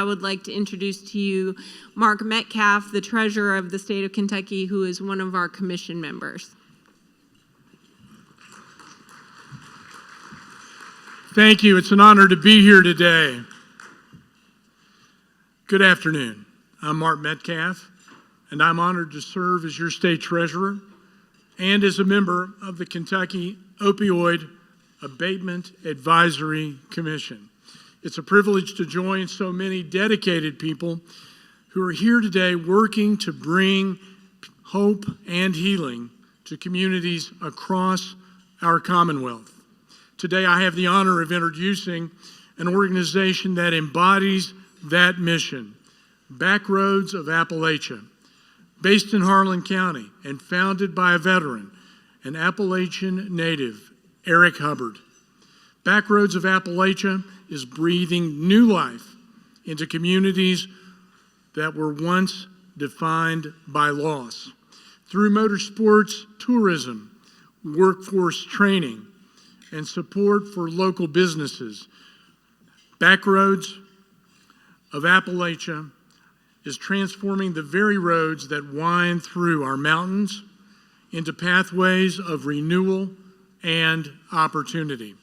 would like to introduce to you Mark Metcalf, the treasurer of the state of Kentucky, who is one of our commission members. Thank you. It's an honor to be here today. Good afternoon. I'm Mark Metcalf, and I'm honored to serve as your state treasurer and as a member of the Kentucky Opioid Abatement Advisory Commission. It's a privilege to join so many dedicated people who are here today working to bring hope and healing to communities across our Commonwealth. Today, I have the honor of introducing an organization that embodies that mission, Backroads of Appalachia, based in Harlan County and founded by a veteran, an Appalachian native, Eric Hubbard. Backroads of Appalachia is breathing new life into communities that were once defined by loss. Through motorsports, tourism, workforce training, and support for local businesses, Backroads of Appalachia is transforming the very roads that wind through our mountains into pathways of renewal and opportunity.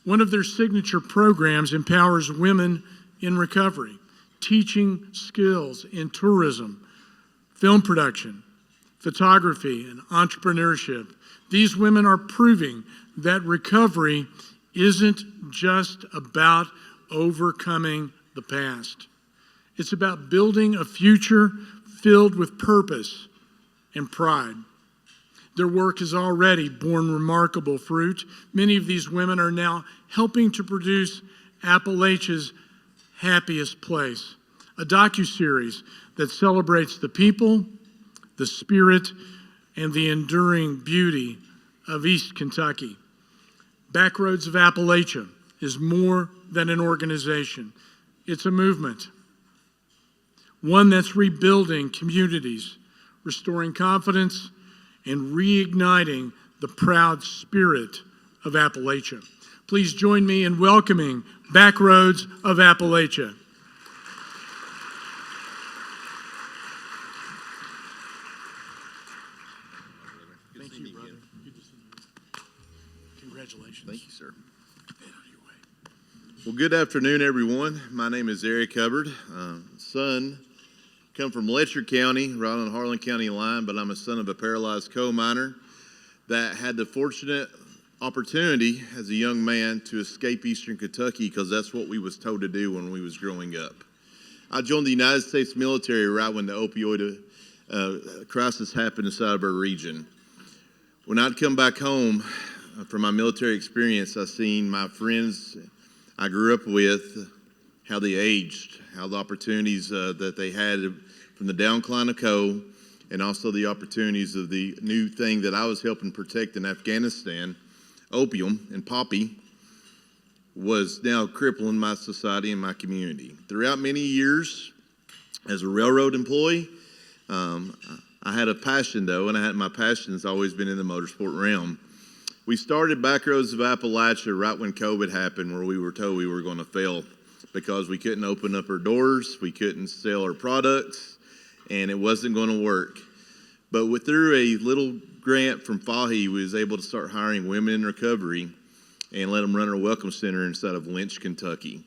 One of their signature programs empowers women in recovery, teaching skills in tourism, film production, photography, and entrepreneurship. These women are proving that recovery isn't just about overcoming the past. It's about building a future filled with purpose and pride. Their work has already borne remarkable fruit. Many of these women are now helping to produce Appalachia's Happiest Place, a docuseries that celebrates the people, the spirit, and the enduring beauty of East Kentucky. Backroads of Appalachia is more than an organization. It's a movement, one that's rebuilding communities, restoring confidence, and reigniting the proud spirit of Appalachia. Please join me in welcoming Backroads of Appalachia. Thank you, brother. Congratulations. Thank you, sir. Well, good afternoon, everyone. My name is Eric Hubbard. Come from Letcher County, right on the Harlan County line, but I'm a son of a paralyzed coal miner that had the fortunate opportunity as a young man to escape Eastern Kentucky because that's what we was told to do when we was growing up. I joined the United States military right when the opioid crisis happened inside of our region. When I'd come back home from my military experience, I seen my friends I grew up with, how they aged, how the opportunities that they had from the downcline of coal, and also the opportunities of the new thing that I was helping protect in Afghanistan, opium and poppy, was now crippling my society and my community. Throughout many years, as a railroad employee, I had a passion though, and my passion has always been in the motorsport realm. We started Backroads of Appalachia right when COVID happened, where we were told we were going to fail because we couldn't open up our doors, we couldn't sell our products, and it wasn't going to work. But through a little grant from FAHI, we was able to start hiring women in recovery and let them run our welcome center inside of Lynch, Kentucky.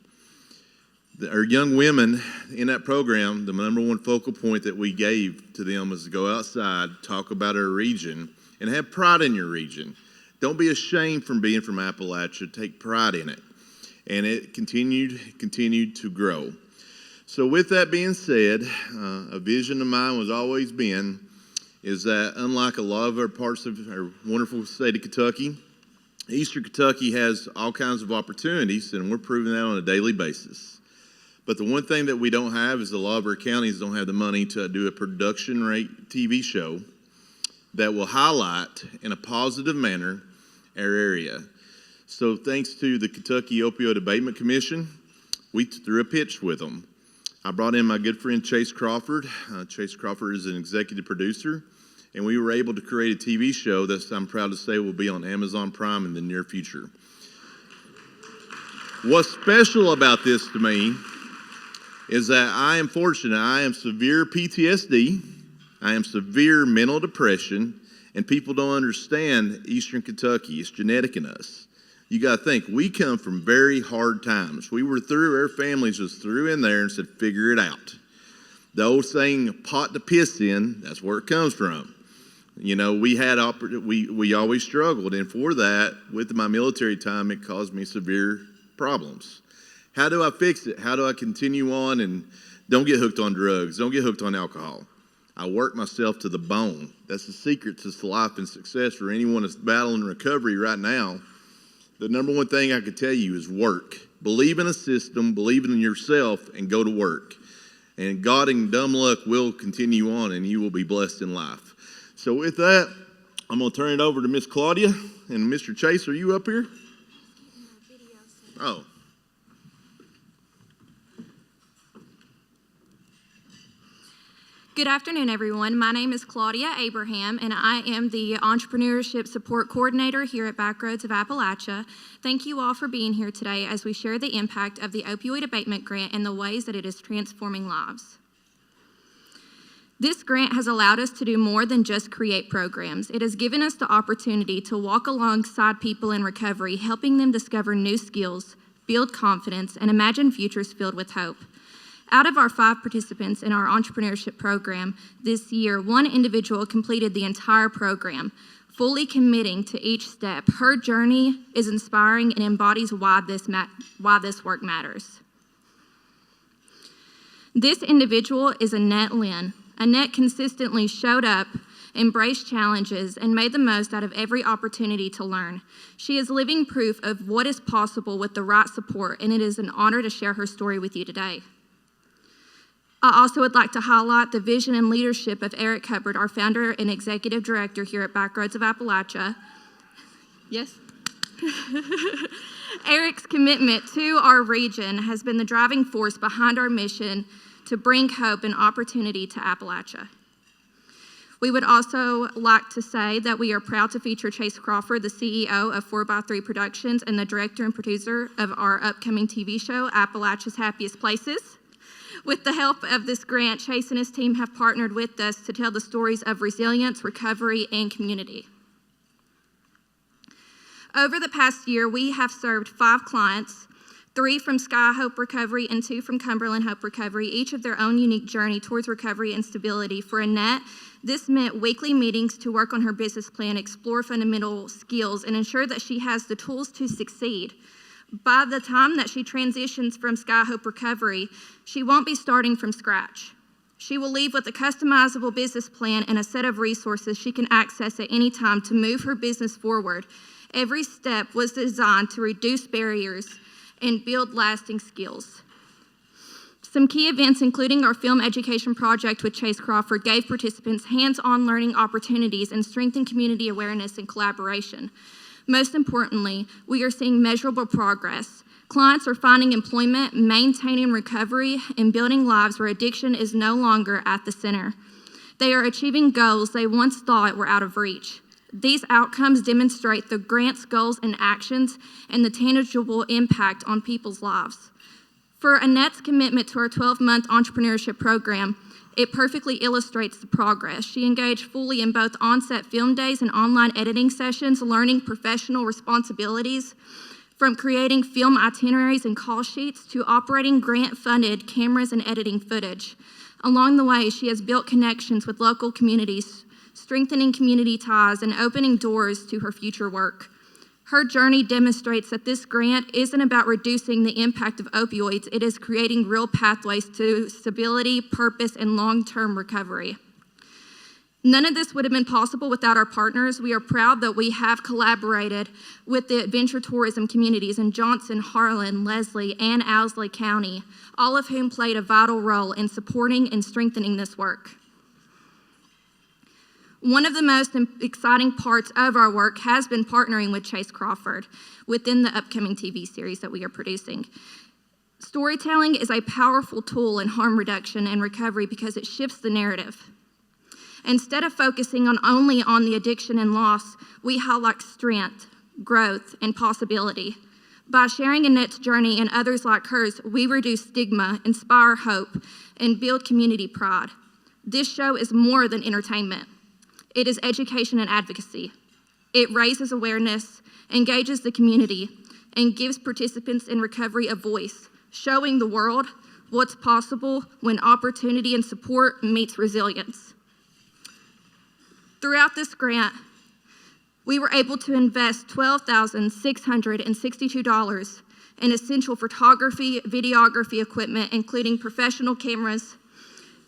Our young women in that program, the number one focal point that we gave to them was to go outside, talk about our region, and have pride in your region. Don't be ashamed from being from Appalachia. Take pride in it. And it continued to grow. So with that being said, a vision of mine was always been is that unlike a lot of our parts of our wonderful state of Kentucky, Eastern Kentucky has all kinds of opportunities, and we're proving that on a daily basis. But the one thing that we don't have is a lot of our counties don't have the money to do a production rate TV show that will highlight in a positive manner our area. So thanks to the Kentucky Opioid Abatement Commission, we threw a pitch with them. I brought in my good friend Chase Crawford. Chase Crawford is an executive producer, and we were able to create a TV show that I'm proud to say will be on Amazon Prime in the near future. What's special about this to me is that I am fortunate. I am severe PTSD. I am severe mental depression, and people don't understand Eastern Kentucky. It's genetic in us. You got to think, we come from very hard times. We were through, our families was through in there and said, figure it out. The old saying, pot to piss in, that's where it comes from. You know, we always struggled, and for that, with my military time, it caused me severe problems. How do I fix it? How do I continue on and don't get hooked on drugs, don't get hooked on alcohol? I work myself to the bone. That's the secret to life and success for anyone that's battling recovery right now. The number one thing I could tell you is work. Believe in a system, believe in yourself, and go to work. And God and dumb luck will continue on, and you will be blessed in life. So with that, I'm going to turn it over to Miss Claudia. And Mr. Chase, are you up here? Oh. Good afternoon, everyone. My name is Claudia Abraham, and I am the Entrepreneurship Support Coordinator here at Backroads of Appalachia. Thank you all for being here today as we share the impact of the Opioid Abatement Grant and the ways that it is transforming lives. This grant has allowed us to do more than just create programs. It has given us the opportunity to walk alongside people in recovery, helping them discover new skills, build confidence, and imagine futures filled with hope. Out of our 5 participants in our entrepreneurship program this year, 1 individual completed the entire program, fully committing to each step. Her journey is inspiring and embodies why this work matters. This individual is Annette Lynn. Annette consistently showed up, embraced challenges, and made the most out of every opportunity to learn. She is living proof of what is possible with the right support, and it is an honor to share her story with you today. I also would like to highlight the vision and leadership of Eric Hubbard, our founder and executive director here at Backroads of Appalachia. Yes? Eric's commitment to our region has been the driving force behind our mission to bring hope and opportunity to Appalachia. We would also like to say that we are proud to feature Chase Crawford, the CEO of 4x3 Productions and the director and producer of our upcoming TV show, Appalachia's Happiest Places. With the help of this grant, Chase and his team have partnered with us to tell the stories of resilience, recovery, and community. Over the past year, we have served 5 clients, 3 from Sky Hope Recovery and 2 from Cumberland Hope Recovery, each of their own unique journey towards recovery and stability. For Annette, this meant weekly meetings to work on her business plan, explore fundamental skills, and ensure that she has the tools to succeed. By the time that she transitions from Sky Hope Recovery, she won't be starting from scratch. She will leave with a customizable business plan and a set of resources she can access at any time to move her business forward. Every step was designed to reduce barriers and build lasting skills. Some key events, including our film education project with Chase Crawford, gave participants hands-on learning opportunities and strengthened community awareness and collaboration. Most importantly, we are seeing measurable progress. Clients are finding employment, maintaining recovery, and building lives where addiction is no longer at the center. They are achieving goals they once thought were out of reach. These outcomes demonstrate the grant's goals and actions and the tangible impact on people's lives. For Annette's commitment to our 12-month entrepreneurship program, it perfectly illustrates the progress. She engaged fully in both on-set film days and online editing sessions, learning professional responsibilities, from creating film itineraries and call sheets to operating grant-funded cameras and editing footage. Along the way, she has built connections with local communities, strengthening community ties and opening doors to her future work. Her journey demonstrates that this grant isn't about reducing the impact of opioids, it is creating real pathways to stability, purpose, and long-term recovery. None of this would have been possible without our partners. We are proud that we have collaborated with the adventure tourism communities in Johnson, Harlan, Leslie, and Owsley County, all of whom played a vital role in supporting and strengthening this work. One of the most exciting parts of our work has been partnering with Chase Crawford within the upcoming TV series that we are producing. Storytelling is a powerful tool in harm reduction and recovery because it shifts the narrative. Instead of focusing only on the addiction and loss, we highlight strength, growth, and possibility. By sharing Annette's journey and others like hers, we reduce stigma, inspire hope, and build community pride. This show is more than entertainment. It is education and advocacy. It raises awareness, engages the community, and gives participants in recovery a voice, showing the world what's possible when opportunity and support meets resilience. Throughout this grant, we were able to invest $12,662 in essential photography, videography equipment, including professional cameras,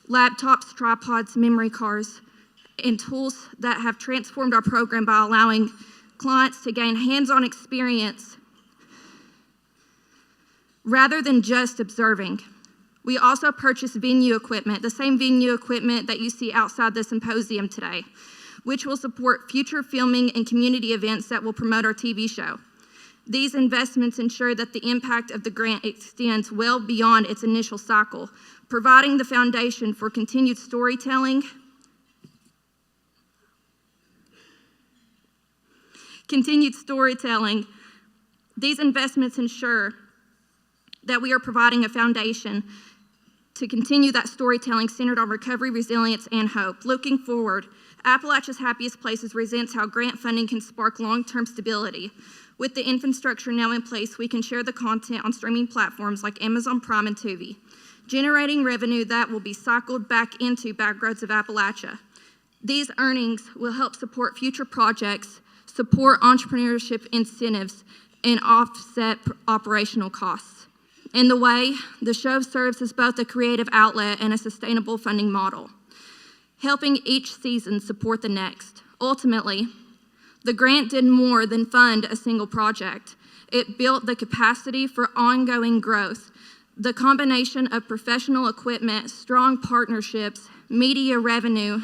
laptops, tripods, memory cards, and tools that have transformed our program by allowing clients to gain hands-on experience rather than just observing. We also purchased venue equipment, the same venue equipment that you see outside the symposium today, which will support future filming and community events that will promote our TV show. These investments ensure that the impact of the grant extends well beyond its initial cycle, providing the foundation for continued storytelling, These investments ensure that we are providing a foundation to continue that storytelling centered on recovery, resilience, and hope. Looking forward, Appalachia's Happiest Places presents how grant funding can spark long-term stability. With the infrastructure now in place, we can share the content on streaming platforms like Amazon Prime and Tubi, generating revenue that will be cycled back into Backroads of Appalachia. These earnings will help support future projects, support entrepreneurship incentives, and offset operational costs. In the way, the show serves as both a creative outlet and a sustainable funding model, helping each season support the next. Ultimately, the grant did more than fund a single project. It built the capacity for ongoing growth. The combination of professional equipment, strong partnerships, media revenue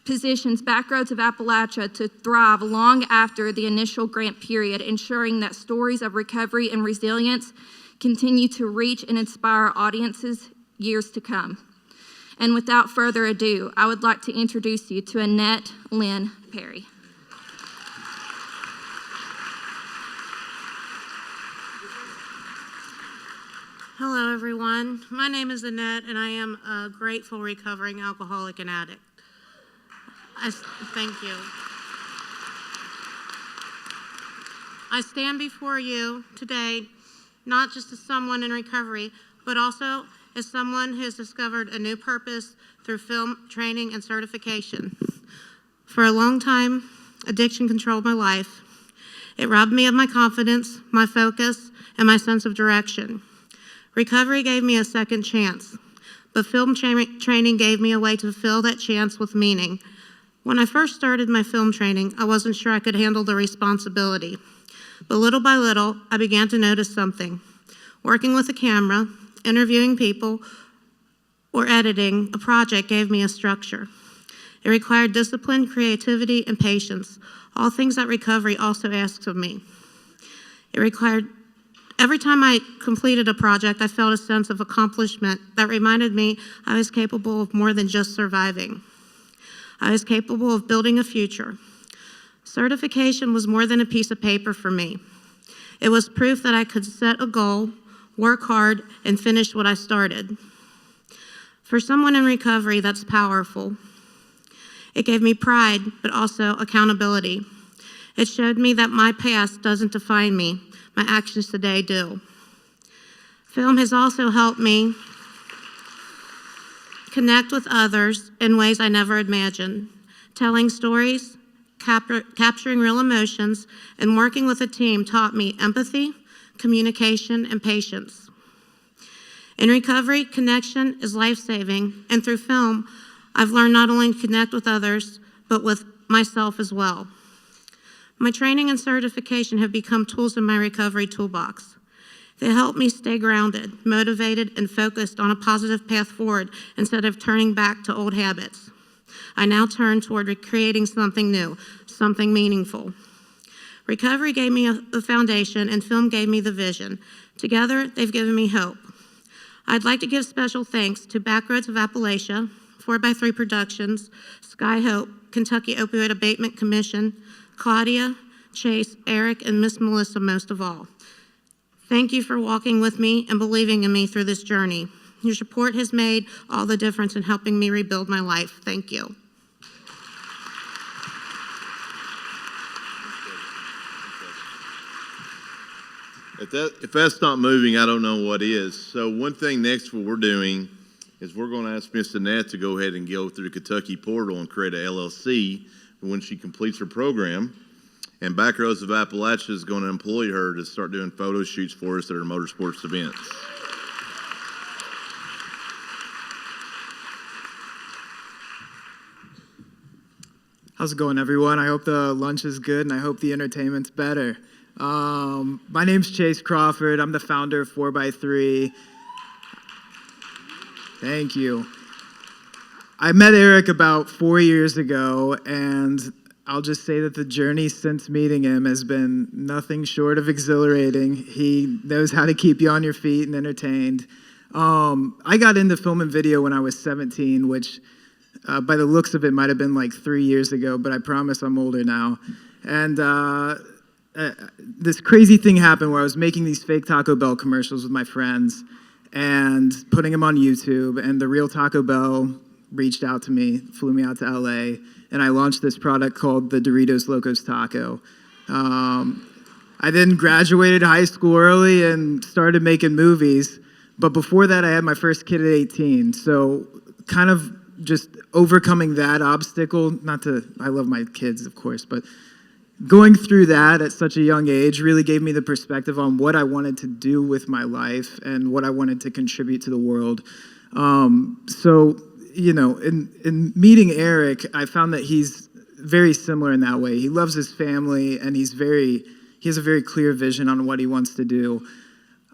positions Backroads of Appalachia to thrive long after the initial grant period, ensuring that stories of recovery and resilience continue to reach and inspire audiences years to come. And without further ado, I would like to introduce you to Annette Lynn Perry. Hello, everyone. My name is Annette, and I am a grateful recovering alcoholic and addict. Thank you. I stand before you today not just as someone in recovery, but also as someone who has discovered a new purpose through film training and certification. For a long time, addiction controlled my life. It robbed me of my confidence, my focus, and my sense of direction. Recovery gave me a second chance, but film training gave me a way to fill that chance with meaning. When I first started my film training, I wasn't sure I could handle the responsibility. But little by little, I began to notice something. Working with a camera, interviewing people, or editing a project gave me a structure. It required discipline, creativity, and patience, all things that recovery also asks of me. Every time I completed a project, I felt a sense of accomplishment that reminded me I was capable of more than just surviving. I was capable of building a future. Certification was more than a piece of paper for me. It was proof that I could set a goal, work hard, and finish what I started. For someone in recovery, that's powerful. It gave me pride, but also accountability. It showed me that my past doesn't define me. My actions today do. Film has also helped me connect with others in ways I never imagined. Telling stories, capturing real emotions, and working with a team taught me empathy, communication, and patience. In recovery, connection is life-saving, and through film, I've learned not only to connect with others, but with myself as well. My training and certification have become tools in my recovery toolbox. They help me stay grounded, motivated, and focused on a positive path forward instead of turning back to old habits. I now turn toward creating something new, something meaningful. Recovery gave me a foundation, and film gave me the vision. Together, they've given me hope. I'd like to give special thanks to Backroads of Appalachia, 4x3 Productions, Sky Hope, Kentucky Opioid Abatement Commission, Claudia, Chase, Eric, and Miss Melissa most of all. Thank you for walking with me and believing in me through this journey. Your support has made all the difference in helping me rebuild my life. Thank you. If that's not moving, I don't know what is. So one thing next what we're doing is we're going to ask Miss Annette to go ahead and go through the Kentucky portal and create a LLC when she completes her program. And Backroads of Appalachia is going to employ her to start doing photo shoots for us at our motorsports events. How's it going, everyone? I hope the lunch is good, and I hope the entertainment's better. My name's Chase Crawford. I'm the founder of 4x3. Thank you. I met Eric about 4 years ago, and I'll just say that the journey since meeting him has been nothing short of exhilarating. He knows how to keep you on your feet and entertained. I got into film and video when I was 17, which by the looks of it might have been like 3 years ago, but I promise I'm older now. And this crazy thing happened where I was making these fake Taco Bell commercials with my friends and putting them on YouTube, and the real Taco Bell reached out to me, flew me out to LA, and I launched this product called the Doritos Locos Taco. I then graduated high school early and started making movies, but before that I had my first kid at 18, so kind of just overcoming that obstacle, I love my kids, of course, but going through that at such a young age really gave me the perspective on what I wanted to do with my life and what I wanted to contribute to the world. So, you know, in meeting Eric, I found that he's very similar in that way. He loves his family, and he has a very clear vision on what he wants to do.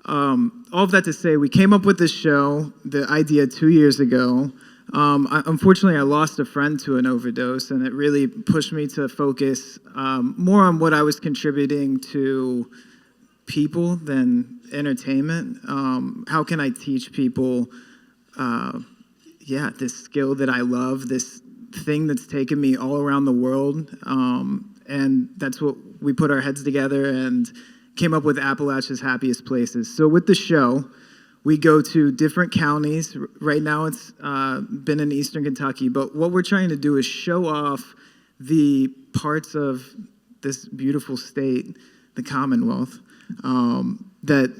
All of that to say, we came up with this show, the idea 2 years ago. Unfortunately, I lost a friend to an overdose, and it really pushed me to focus more on what I was contributing to people than entertainment. How can I teach people, this skill that I love, this thing that's taken me all around the world, and that's what we put our heads together and came up with Appalachia's Happiest Places. So with the show, we go to different counties. Right now it's been in Eastern Kentucky, but what we're trying to do is show off the parts of this beautiful state, the Commonwealth, that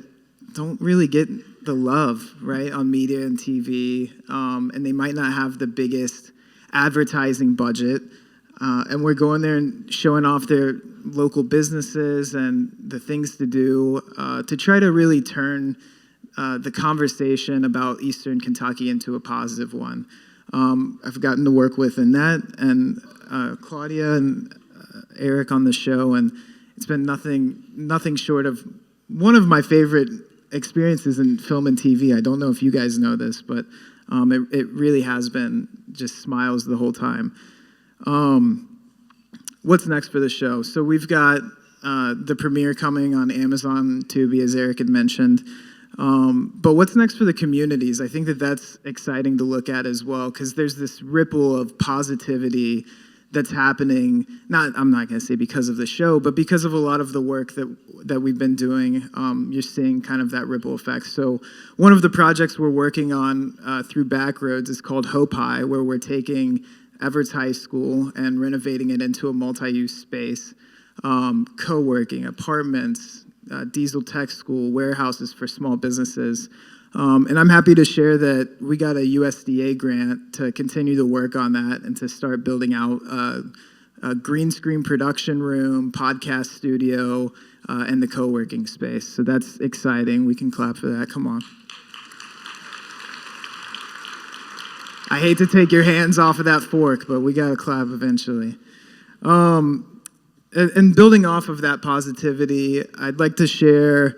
don't really get the love, right, on media and TV, and they might not have the biggest advertising budget. And we're going there and showing off their local businesses and the things to do to try to really turn the conversation about Eastern Kentucky into a positive one. I've gotten to work with Annette and Claudia and Eric on the show, and it's been nothing short of one of my favorite experiences in film and TV. I don't know if you guys know this, but it really has been just smiles the whole time. What's next for the show? So we've got the premiere coming on Amazon, Tubi, as Eric had mentioned. But what's next for the communities? I think that's exciting to look at as well, because there's this ripple of positivity that's happening, I'm not going to say because of the show, but because of a lot of the work that we've been doing. You're seeing kind of that ripple effect. So one of the projects we're working on through Backroads is called Hope High, where we're taking Everett's High School and renovating it into a multi-use space, co-working, apartments, diesel tech school, warehouses for small businesses. And I'm happy to share that we got a USDA grant to continue to work on that and to start building out a green screen production room, podcast studio, and the co-working space. So that's exciting. We can clap for that. Come on. I hate to take your hands off of that fork, but we got to clap eventually. And building off of that positivity, I'd like to share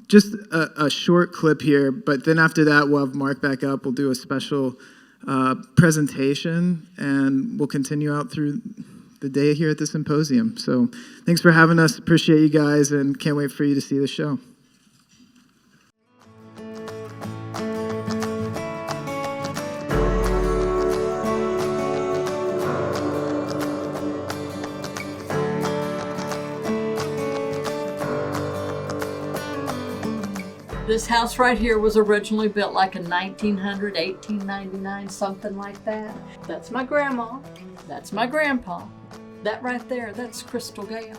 just a short clip here, but then after that, we'll have Mark back up. We'll do a special presentation, and we'll continue out through the day here at the symposium. So thanks for having us. Appreciate you guys, and can't wait for you to see the show. This house right here was originally built like in 1900, 1899, something like that. That's my grandma. That's my grandpa. That right there, that's Crystal Gale.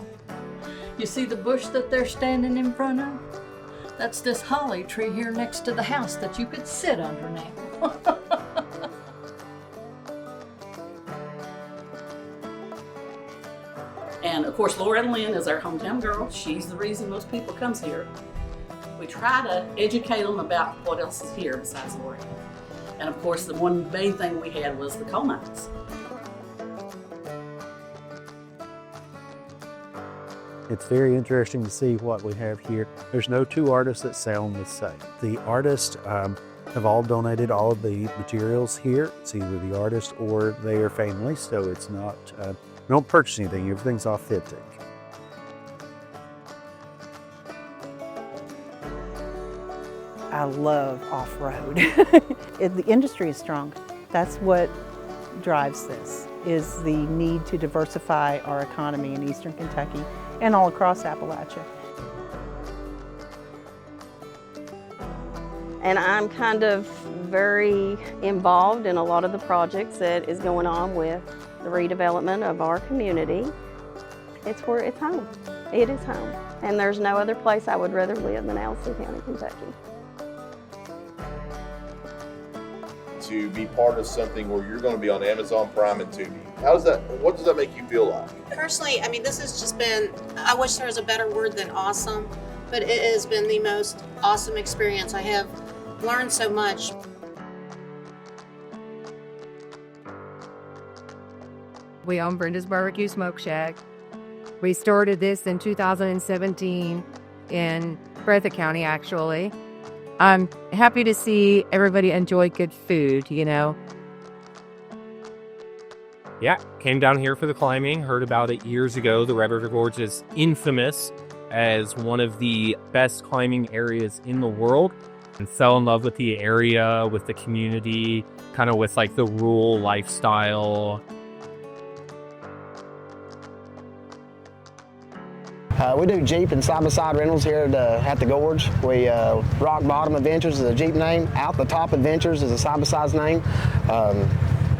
You see the bush that they're standing in front of? That's this holly tree here next to the house that you could sit under now. And of course, Loretta Lynn is our hometown girl. She's the reason most people comes here. We try to educate them about what else is here besides Loretta. And of course, the one main thing we had was the coal mines. It's very interesting to see what we have here. There's no two artists that sound the same. The artists have all donated all of the materials here. It's either the artist or their family, so it's not, we don't purchase anything, everything's authentic. I love off-road. The industry is strong. That's what drives this, is the need to diversify our economy in eastern Kentucky and all across Appalachia. And I'm kind of very involved in a lot of the projects that is going on with the redevelopment of our community. It's where it's home. It is home. And there's no other place I would rather live than Allison County, Kentucky. To be part of something where you're going to be on Amazon Prime and Tubi. What does that make you feel like? Personally, I mean, this has just been, I wish there was a better word than awesome, but it has been the most awesome experience. I have learned so much. We own Brenda's Barbecue Smoke Shack. We started this in 2017 in Breathitt County, actually. I'm happy to see everybody enjoy good food, you know. Yeah, came down here for the climbing, heard about it years ago. The Red River Gorge is infamous as one of the best climbing areas in the world, and fell in love with the area, with the community, kind of with like the rural lifestyle. We do Jeep and side-by-side rentals here at the Gorge. We Rock Bottom Adventures is a Jeep name. Out the Top Adventures is a side-by-side's name.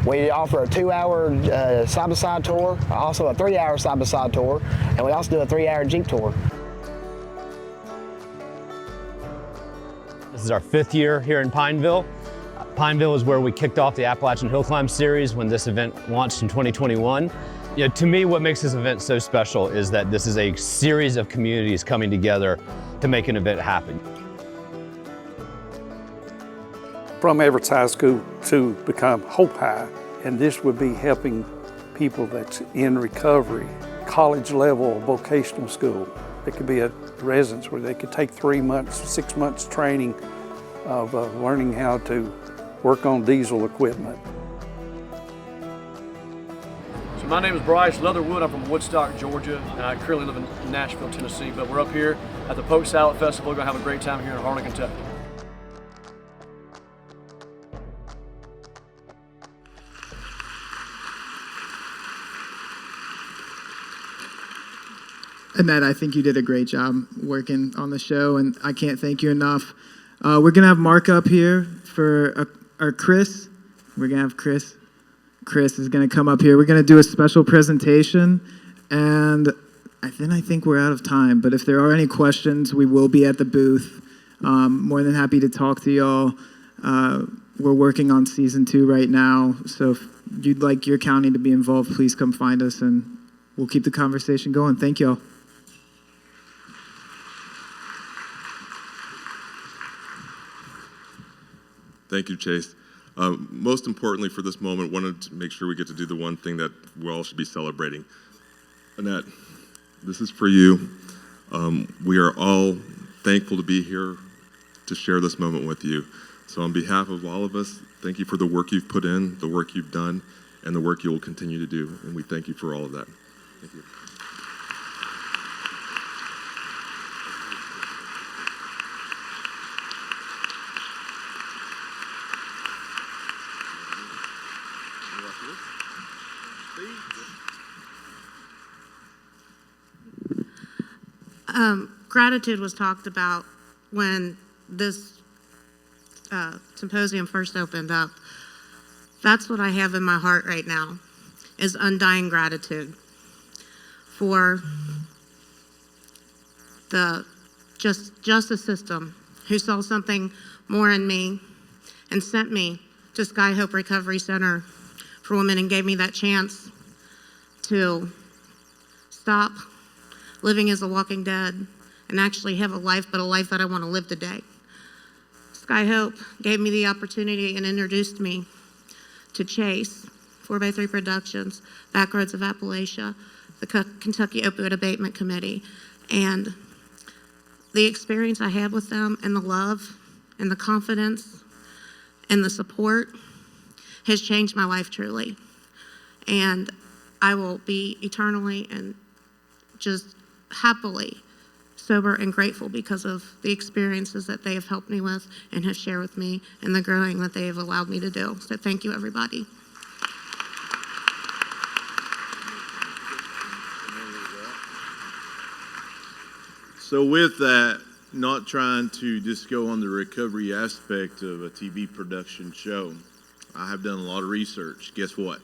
We offer a 2-hour side-by-side tour, also a 3-hour side-by-side tour, and we also do a 3-hour Jeep tour. This is our 5th year here in Pineville. Pineville is where we kicked off the Appalachian Hill Climb Series when this event launched in 2021. You know, to me, what makes this event so special is that this is a series of communities coming together to make an event happen. From Everett's High School to become Hope High, and this would be helping people that's in recovery, college level vocational school. It could be a residence where they could take 3 months, 6 months training of learning how to work on diesel equipment. So my name is Bryce Leatherwood. I'm from Woodstock, Georgia, and I currently live in Nashville, Tennessee. But we're up here at the Poke Salad Festival. We're gonna have a great time here in Harlan, Kentucky. Annette, I think you did a great job working on the show, and I can't thank you enough. We're going to have Mark up here for our Chris. We're going to have Chris. Chris is going to come up here. We're going to do a special presentation, and I think we're out of time, but if there are any questions, we will be at the booth. More than happy to talk to y'all. We're working on season 2 right now, so if you'd like your county to be involved, please come find us, and we'll keep the conversation going. Thank y'all. Thank you, Chase. Most importantly for this moment, wanted to make sure we get to do the one thing that we all should be celebrating. Annette, this is for you. We are all thankful to be here to share this moment with you. So on behalf of all of us, thank you for the work you've put in, the work you've done, and the work you will continue to do. And we thank you for all of that. Thank you. Gratitude was talked about when this symposium first opened up, that's what I have in my heart right now, is undying gratitude for the justice system who saw something more in me and sent me to Sky Hope Recovery Center for Women and gave me that chance to stop living as a walking dead and actually have a life, but a life that I want to live today. Sky Hope gave me the opportunity and introduced me to Chase, 4x3 Productions, Backroads of Appalachia, the Kentucky Opioid Abatement Committee, and the experience I had with them and the love and the confidence and the support has changed my life truly. And I will be eternally and just happily sober and grateful because of the experiences that they have helped me with and have shared with me and the growing that they have allowed me to do. So thank you, everybody. So with that, not trying to just go on the recovery aspect of a TV production show, I have done a lot of research. Guess what?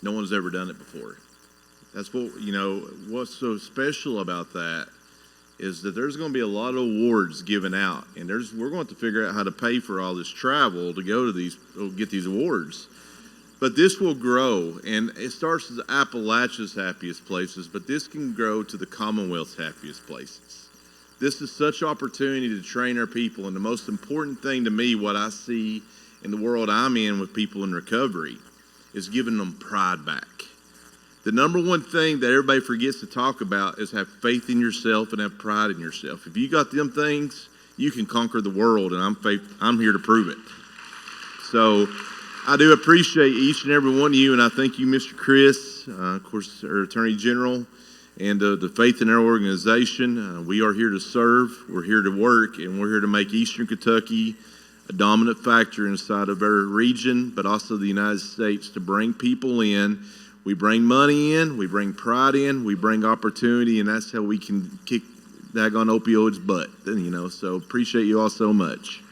No one's ever done it before. That's what, what's so special about that is that there's going to be a lot of awards given out, and we're going to have to figure out how to pay for all this travel to go to get these awards. But this will grow, and it starts as Appalachia's happiest places, but this can grow to the Commonwealth's happiest places. This is such opportunity to train our people, and the most important thing to me, what I see in the world I'm in with people in recovery, is giving them pride back. The number one thing that everybody forgets to talk about is have faith in yourself and have pride in yourself. If you got them things, you can conquer the world, and I'm here to prove it. So I do appreciate each and every one of you, and I thank you, Mr. Chris, of course, our Attorney General, and the faith in our organization. We are here to serve, we're here to work, and we're here to make Eastern Kentucky a dominant factor inside of our region, but also the United States, to bring people in. We bring money in, we bring pride in, we bring opportunity, and that's how we can kick daggone opioids butt, so appreciate you all so much.